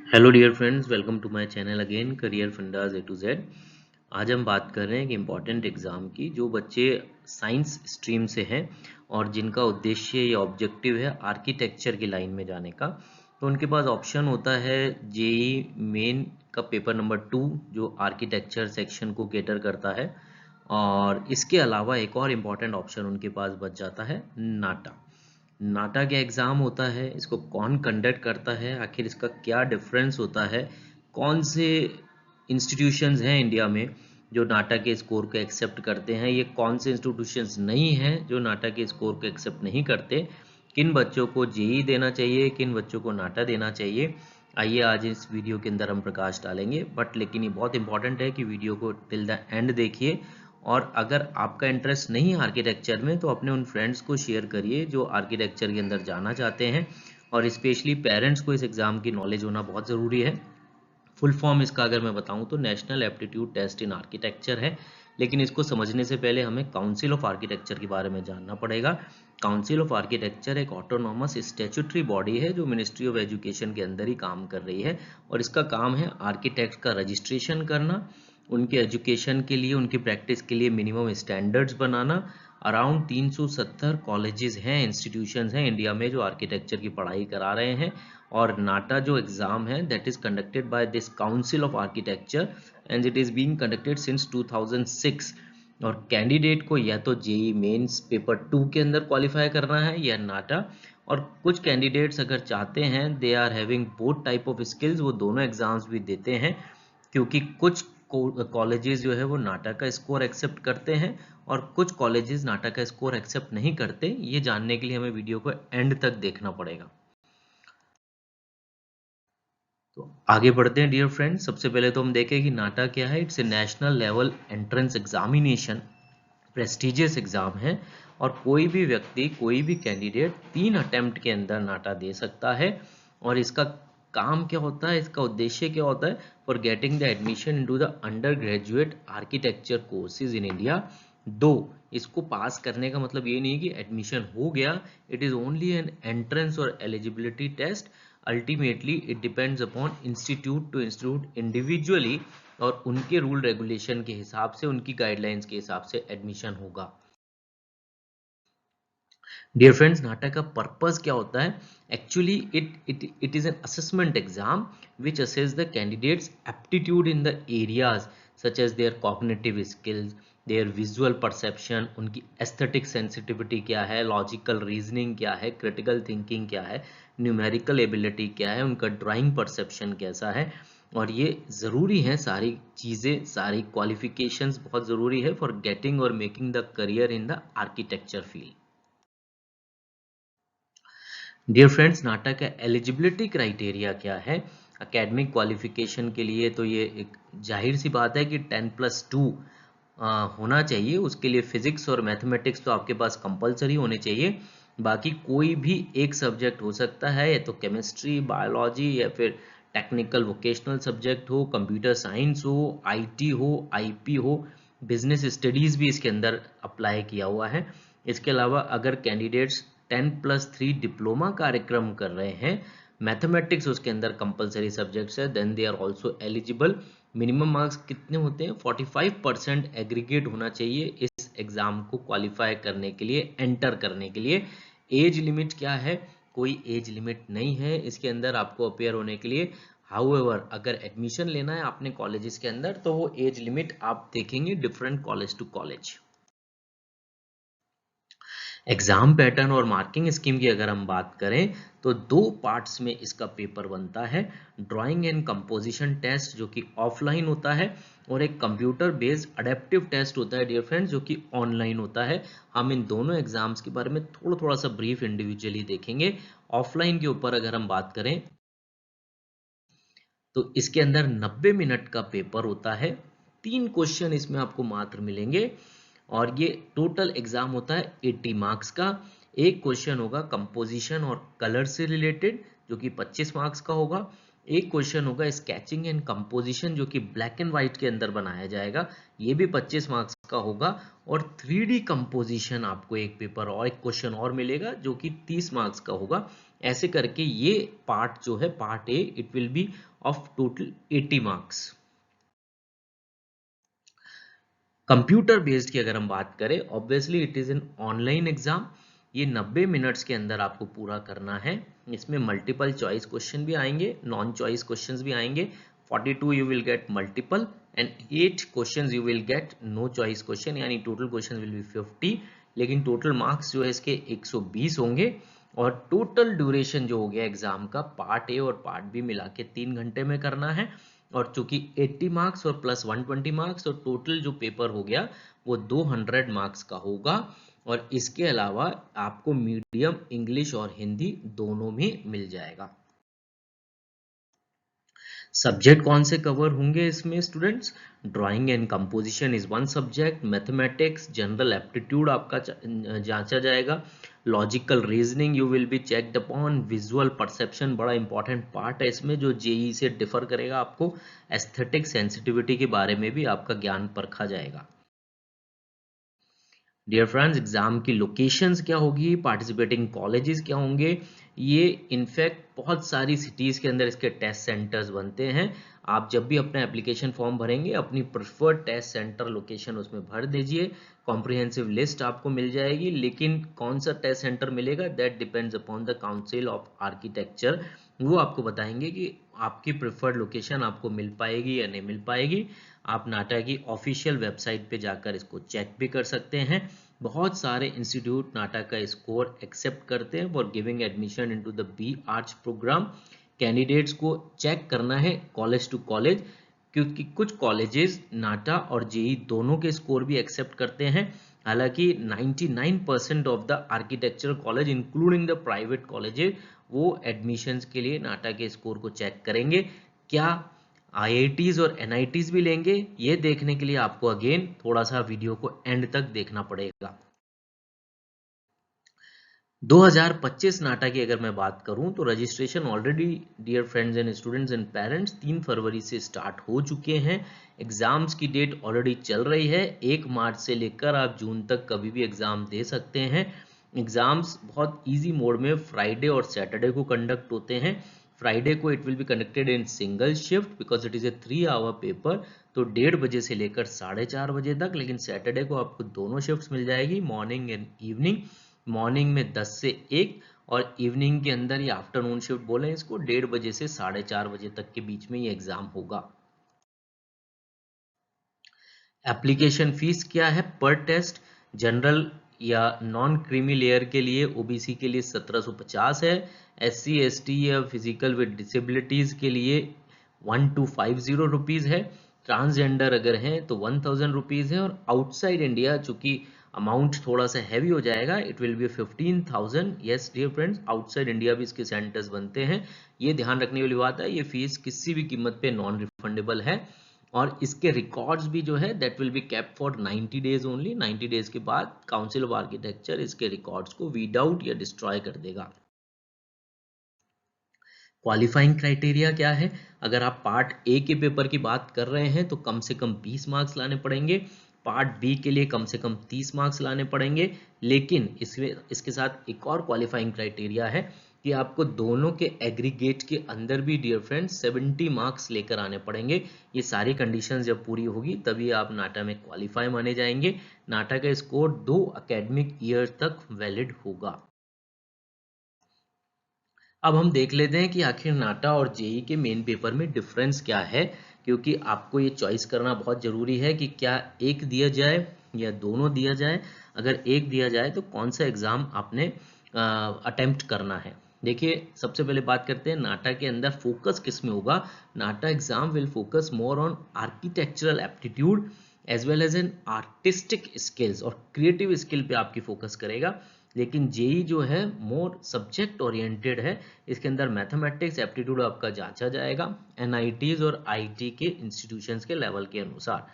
Hello dear friends, welcome to my channel again career fundas A to Z. आज हम बात कर रहे हैं कि इम्पॉर्टेंट एग्ज़ाम की जो बच्चे साइंस स्ट्रीम से हैं और जिनका उद्देश्य या ऑब्जेक्टिव है आर्किटेक्चर की लाइन में जाने का, तो उनके पास ऑप्शन होता है जेई मेन का पेपर नंबर 2 जो आर्किटेक्चर सेक्शन को केटर करता है, और इसके अलावा एक और इम्पॉर्टेंट ऑप्शन उनके पास बच जाता है नाटा। नाटा क्या एग्ज़ाम होता है, इसको कौन कंडक्ट करता है, आखिर इसका क्या डिफरेंस होता है, कौन से इंस्टीट्यूशंस हैं इंडिया में जो नाटा के स्कोर को एक्सेप्ट करते हैं, ये कौन से इंस्टीट्यूशंस नहीं हैं जो नाटा के स्कोर को एक्सेप्ट नहीं करते, किन बच्चों को जेई देना चाहिए, किन बच्चों को नाटा देना चाहिए। आइए आज इस वीडियो के अंदर हम प्रकाश डालेंगे, बट लेकिन ये बहुत इंपॉर्टेंट है कि वीडियो को टिल द एंड देखिए। और अगर आपका इंटरेस्ट नहीं है आर्किटेक्चर में तो अपने उन फ्रेंड्स को शेयर करिए जो आर्किटेक्चर के अंदर जाना चाहते हैं, और स्पेशली पेरेंट्स को इस एग्ज़ाम की नॉलेज होना बहुत ज़रूरी है। फुल फॉर्म इसका अगर मैं बताऊं तो national aptitude test in architecture है, लेकिन इसको समझने से पहले हमें काउंसिल ऑफ आर्किटेक्चर के बारे में जानना पड़ेगा। काउंसिल ऑफ आर्किटेक्चर एक ऑटोनॉमस स्टैट्यूटरी बॉडी है जो मिनिस्ट्री ऑफ एजुकेशन के अंदर ही काम कर रही है, और इसका काम है आर्किटेक्ट का रजिस्ट्रेशन करना, उनके एजुकेशन के लिए, उनकी प्रैक्टिस के लिए मिनिमम स्टैंडर्ड्स बनाना। अराउंड 370 कॉलेजेस हैं, इंस्टीट्यूशंस हैं इंडिया में जो आर्किटेक्चर की पढ़ाई करा रहे हैं। और नाटा जो एग्ज़ाम है that is conducted by this council of architecture and it is being conducted since 2006। और कैंडिडेट को या तो जेई मेंस पेपर 2 के अंदर क्वालिफाई करना है या नाटा। और कुछ कैंडिडेट्स अगर चाहते हैं they are having both type of skills, वो दोनों एग्जाम्स भी देते हैं, क्योंकि कुछ कॉलेजेस जो है वो नाटा का स्कोर एक्सेप्ट करते हैं और कुछ कॉलेजेस नाटा का स्कोर एक्सेप्ट नहीं करते। ये जानने के लिए हमें वीडियो को एंड तक देखना पड़ेगा। तो आगे बढ़ते हैं डियर फ्रेंड्स। सबसे पहले तो हम देखें कि नाटा क्या है। It's a national level entrance examination, prestigious exam है, और कोई भी व्यक्ति, कोई भी कैंडिडेट 3 अटेम्प्ट के अंदर नाटा दे सकता है। और इसका काम क्या होता है, इसका उद्देश्य क्या होता है, for getting the admission into the under graduate architecture courses in India. दो, इसको पास करने का मतलब ये नहीं कि एडमिशन हो गया, it is only an entrance और eligibility test. Ultimately it depends upon institute to institute individually, और उनके रूल रेगुलेशन के हिसाब से, उनकी गाइडलाइंस के हिसाब से एडमिशन होगा। डियर फ्रेंड्स, नाटा का पर्पस क्या होता है? Actually it is an assessment exam which assess the candidates aptitude in the areas such as their cognitive skills, their visual perception, उनकी एस्थेटिक सेंसिटिविटी क्या है, लॉजिकल रीजनिंग क्या है, क्रिटिकल थिंकिंग क्या है, न्यूमेरिकल एबिलिटी क्या है, उनका ड्राइंग परसेप्शन कैसा है। और ये ज़रूरी है, सारी चीज़ें, सारी क्वालिफिकेशंस बहुत ज़रूरी है फॉर गेटिंग और making the career in the architecture field. Dear friends, NATA का एलिजिबिलिटी क्राइटेरिया क्या है एकेडमिक क्वालिफिकेशन के लिए? तो ये एक जाहिर सी बात है कि 10+2 होना चाहिए। उसके लिए फिजिक्स और मैथमेटिक्स तो आपके पास कंपलसरी होने चाहिए। बाकी कोई भी एक सब्जेक्ट हो सकता है, या तो केमिस्ट्री, बायोलॉजी, या फिर टेक्निकल वोकेशनल सब्जेक्ट हो, कंप्यूटर साइंस हो, आईटी हो, आईपी हो, बिजनेस स्टडीज़ भी इसके अंदर अप्लाई किया हुआ है। इसके अलावा अगर कैंडिडेट्स 10+3 डिप्लोमा कार्यक्रम कर रहे हैं, मैथमेटिक्स उसके अंदर कंपलसरी सब्जेक्ट्स है, then they are also eligible. Minimum marks कितने होते हैं? 45% एग्रीगेट होना चाहिए इस एग्जाम को क्वालिफाई करने के लिए, एंटर करने के लिए। एज लिमिट क्या है? कोई एज लिमिट नहीं है इसके अंदर आपको अपेयर होने के लिए। हाउएवर अगर एडमिशन लेना है अपने कॉलेजेस के अंदर तो वो एज लिमिट आप देखेंगे different college to college. Exam pattern और मार्किंग स्कीम की अगर हम बात करें तो दो पार्ट्स में इसका पेपर बनता है। ड्राइंग एंड कंपोजिशन टेस्ट जो कि ऑफलाइन होता है, और एक कंप्यूटर बेस्ड अडेप्टिव टेस्ट होता है डियर फ्रेंड्स जो कि ऑनलाइन होता है। हम इन दोनों एग्जाम्स के बारे में थोड़ा थोड़ा सा ब्रीफ इंडिविजुअली देखेंगे। ऑफलाइन के ऊपर अगर हम बात करें तो इसके अंदर 90 मिनट का पेपर होता है। 3 क्वेश्चन इसमें आपको मात्र मिलेंगे, और ये टोटल एग्जाम होता है 80 मार्क्स का। एक क्वेश्चन होगा कंपोजिशन और कलर से रिलेटेड जो कि 25 मार्क्स का होगा। एक क्वेश्चन होगा स्केचिंग एंड कंपोजिशन जो कि ब्लैक एंड व्हाइट के अंदर बनाया जाएगा, ये भी 25 मार्क्स का होगा। और 3D कंपोजिशन आपको एक पेपर और एक क्वेश्चन और मिलेगा जो कि 30 मार्क्स का होगा। ऐसे करके ये पार्ट जो है part A it will B of total 80 marks. Computer based की अगर हम बात करें, obviously it is an online exam. ये 90 मिनट्स के अंदर आपको पूरा करना है। इसमें मल्टीपल चॉइस क्वेश्चन भी आएंगे, नॉन चॉइस क्वेश्चंस भी आएंगे। 42 you will get multiple and 8 questions you will get no choice question, यानी टोटल क्वेश्चन विल बी 50, लेकिन टोटल मार्क्स जो है इसके 120 होंगे। और टोटल ड्यूरेशन जो हो गया एग्जाम का, पार्ट ए और पार्ट बी मिला के 3 घंटे में करना है। और चूंकि 80 मार्क्स और प्लस 120 मार्क्स, और टोटल जो पेपर हो गया वो 200 मार्क्स का होगा। और इसके अलावा आपको मीडियम इंग्लिश और हिंदी दोनों में मिल जाएगा। सब्जेक्ट कौन से कवर होंगे इसमें students? Drawing and composition is one subject, mathematics, general aptitude आपका जांचा जाएगा, logical reasoning you will be checked upon, visual perception बड़ा इंपॉर्टेंट पार्ट है इसमें जो जेई से डिफर करेगा आपको, एस्थेटिक सेंसिटिविटी के बारे में भी आपका ज्ञान परखा जाएगा। डियर फ्रेंड्स, एग्जाम की लोकेशंस क्या होगी, पार्टिसिपेटिंग कॉलेजेस क्या होंगे, ये इनफैक्ट बहुत सारी सिटीज के अंदर इसके टेस्ट सेंटर्स बनते हैं। आप जब भी अपना एप्लीकेशन फॉर्म भरेंगे अपनी प्रेफर्ड टेस्ट सेंटर लोकेशन उसमें भर दीजिए, कॉम्प्रिहेंसिव लिस्ट आपको मिल जाएगी। लेकिन कौन सा टेस्ट सेंटर मिलेगा that depends upon the council of architecture, वो आपको बताएंगे कि आपकी प्रेफर्ड लोकेशन आपको मिल पाएगी या नहीं मिल पाएगी। आप नाटा की ऑफिशियल वेबसाइट पे जाकर इसको चेक भी कर सकते हैं। बहुत सारे इंस्टीट्यूट नाटा का स्कोर एक्सेप्ट करते हैं for giving admission into the B Arch program. Candidates को चेक करना है कॉलेज टू कॉलेज, क्योंकि कुछ कॉलेजेस नाटा और जेई दोनों के स्कोर भी एक्सेप्ट करते हैं। हालांकि 99% of the architecture college including the private colleges वो एडमिशंस के लिए नाटा के स्कोर को चेक करेंगे। क्या आईआईटीज और एनआईटीज भी लेंगे, ये देखने के लिए आपको अगेन थोड़ा सा वीडियो को एंड तक देखना पड़ेगा। 2025 नाटा की अगर मैं बात करूं तो registration already dear friends and students and parents 3 फरवरी से स्टार्ट हो चुके हैं। एग्जाम्स की डेट ऑलरेडी चल रही है, 1 मार्च से लेकर आप जून तक कभी भी एग्जाम दे सकते हैं। एग्जाम्स बहुत इजी मोड में फ्राइडे और सैटरडे को कंडक्ट होते हैं। फ्राइडे को it will be conducted in single shift because it is a 3 hour paper, तो 1:30 बजे से लेकर 4:30 बजे तक। लेकिन सैटरडे को आपको दोनों शिफ्ट्स मिल जाएगी, मॉर्निंग एंड इवनिंग। मॉर्निंग में 10 से 1 और इवनिंग के अंदर या आफ्टरनून शिफ्ट बोले इसको 1:30 बजे से 4:30 बजे तक के बीच में ये एग्जाम होगा। एप्लीकेशन फीस क्या है पर टेस्ट? जनरल या नॉन क्रीमी लेयर के लिए, ओबीसी के लिए 1750 है, एससी एसटी या फिजिकल विद डिसेबिलिटीज के लिए 1250 रुपीज है, ट्रांसजेंडर अगर हैं तो 1000 रुपीज है, और आउटसाइड इंडिया चूंकि अमाउंट थोड़ा सा हैवी हो जाएगा it will be 15,000। Yes dear friends, outside India भी इसके सेंटर्स बनते हैं, ये ध्यान रखने वाली बात है। ये फीस किसी भी कीमत पे नॉन रिफंडेबल है, और इसके रिकॉर्ड्स भी जो है that will be kept for 90 days only. 90 days के बाद काउंसिल ऑफ आर्किटेक्चर इसके रिकॉर्ड्स को वीड आउट या डिस्ट्रॉय कर देगा। क्वालिफाइंग क्राइटेरिया क्या है? अगर आप पार्ट ए के पेपर की बात कर रहे हैं तो कम से कम 20 मार्क्स लाने पड़ेंगे, पार्ट बी के लिए कम से कम 30 मार्क्स लाने पड़ेंगे। लेकिन इसके साथ एक और क्वालिफाइंग क्राइटेरिया है कि आपको दोनों के एग्रीगेट के अंदर भी डियर फ्रेंड्स 70 मार्क्स लेकर आने पड़ेंगे। ये सारी कंडीशंस जब पूरी होगी तभी आप नाटा में क्वालिफाई माने जाएंगे। नाटा का स्कोर 2 एकेडमिक ईयर तक वैलिड होगा। अब हम देख लेते हैं कि आखिर नाटा और जेई के मेन पेपर में डिफरेंस क्या है, क्योंकि आपको ये चॉइस करना बहुत ज़रूरी है कि क्या एक दिया जाए या दोनों दिया जाए। अगर एक दिया जाए तो कौन सा एग्ज़ाम आपने अटेम्प्ट करना है। देखिए, सबसे पहले बात करते हैं नाटा के अंदर फोकस किस में होगा। NATA exam will focus more on architectural aptitude as well as an artistic skills, और क्रिएटिव स्किल पे आपकी फोकस करेगा। लेकिन जेई जो है मोर सब्जेक्ट ओरिएंटेड है, इसके अंदर मैथमेटिक्स एप्टीट्यूड आपका जांचा जाएगा एनआईटीज और आईटी के इंस्टीट्यूशंस के लेवल के अनुसार।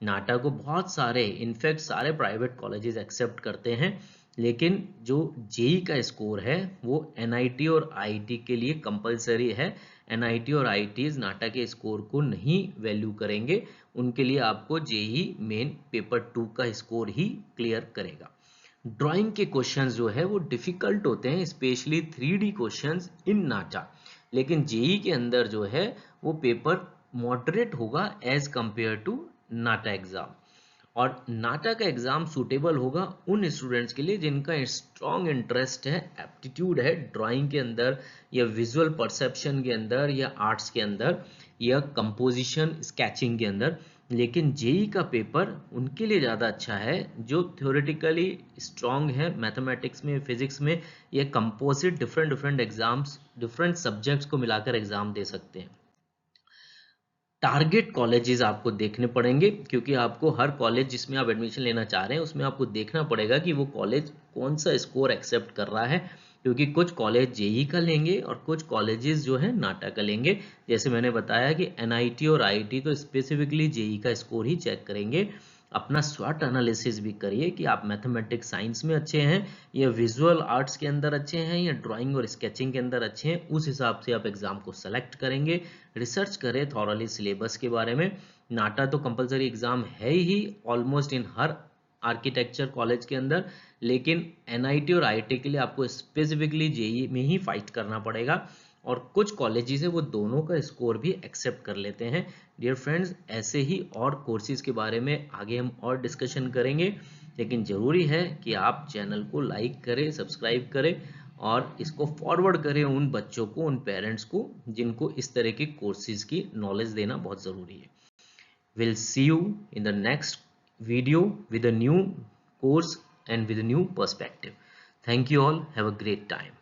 नाटा को बहुत सारे इनफैक्ट सारे प्राइवेट कॉलेजेस एक्सेप्ट करते हैं, लेकिन जो जेई का स्कोर है वो एनआईटी और आईटी के लिए कंपलसरी है। एनआईटी और आईटीज नाटा के स्कोर को नहीं वैल्यू करेंगे, उनके लिए आपको जेई मेन पेपर 2 का स्कोर ही क्लियर करेगा। ड्राइंग के क्वेश्चंस जो है वो डिफिकल्ट होते हैं, स्पेशली 3D क्वेश्चंस इन नाटा। लेकिन जेई के अंदर जो है वो पेपर मॉडरेट होगा as compare to NATA exam. और नाटा का एग्जाम सूटेबल होगा उन स्टूडेंट्स के लिए जिनका स्ट्रॉन्ग इंटरेस्ट है, एप्टीट्यूड है ड्राइंग के अंदर, या विजुअल परसेप्शन के अंदर, या आर्ट्स के अंदर, या कंपोजिशन स्केचिंग के अंदर। लेकिन जेई का पेपर उनके लिए ज़्यादा अच्छा है जो थ्योरेटिकली स्ट्रॉन्ग है मैथमेटिक्स में, फिजिक्स में, या composite different different exams, different subjects को मिलाकर एग्जाम दे सकते हैं। टारगेट कॉलेजेस आपको देखने पड़ेंगे, क्योंकि आपको हर कॉलेज जिसमें आप एडमिशन लेना चाह रहे हैं उसमें आपको देखना पड़ेगा कि वो कॉलेज कौन सा स्कोर एक्सेप्ट कर रहा है, क्योंकि कुछ कॉलेज जेई का लेंगे और कुछ कॉलेजेस जो है नाटा का लेंगे। जैसे मैंने बताया कि एनआईटी और आईआईटी तो स्पेसिफिकली जेई का स्कोर ही चेक करेंगे। अपना स्वॉट एनालिसिस भी करिए कि आप मैथमेटिक्स साइंस में अच्छे हैं, या विजुअल आर्ट्स के अंदर अच्छे हैं, या ड्राइंग और स्केचिंग के अंदर अच्छे हैं। उस हिसाब से आप एग्जाम को सेलेक्ट करेंगे। रिसर्च करें थॉरली सिलेबस के बारे में। नाटा तो कंपलसरी एग्जाम है ही ऑलमोस्ट इन हर आर्किटेक्चर कॉलेज के अंदर, लेकिन एनआईटी और आईआईटी के लिए आपको स्पेसिफिकली जेई में ही फाइट करना पड़ेगा। और कुछ कॉलेजेस है वो दोनों का स्कोर भी एक्सेप्ट कर लेते हैं। डियर फ्रेंड्स, ऐसे ही और कोर्सेज के बारे में आगे हम और डिस्कशन करेंगे, लेकिन ज़रूरी है कि आप चैनल को लाइक करें, सब्सक्राइब करें और इसको फॉरवर्ड करें उन बच्चों को, उन पेरेंट्स को जिनको इस तरह के कोर्सेज की नॉलेज देना बहुत ज़रूरी है। Will see you in the next video with a new course and with a new perspective. Thank you all. Have a great time.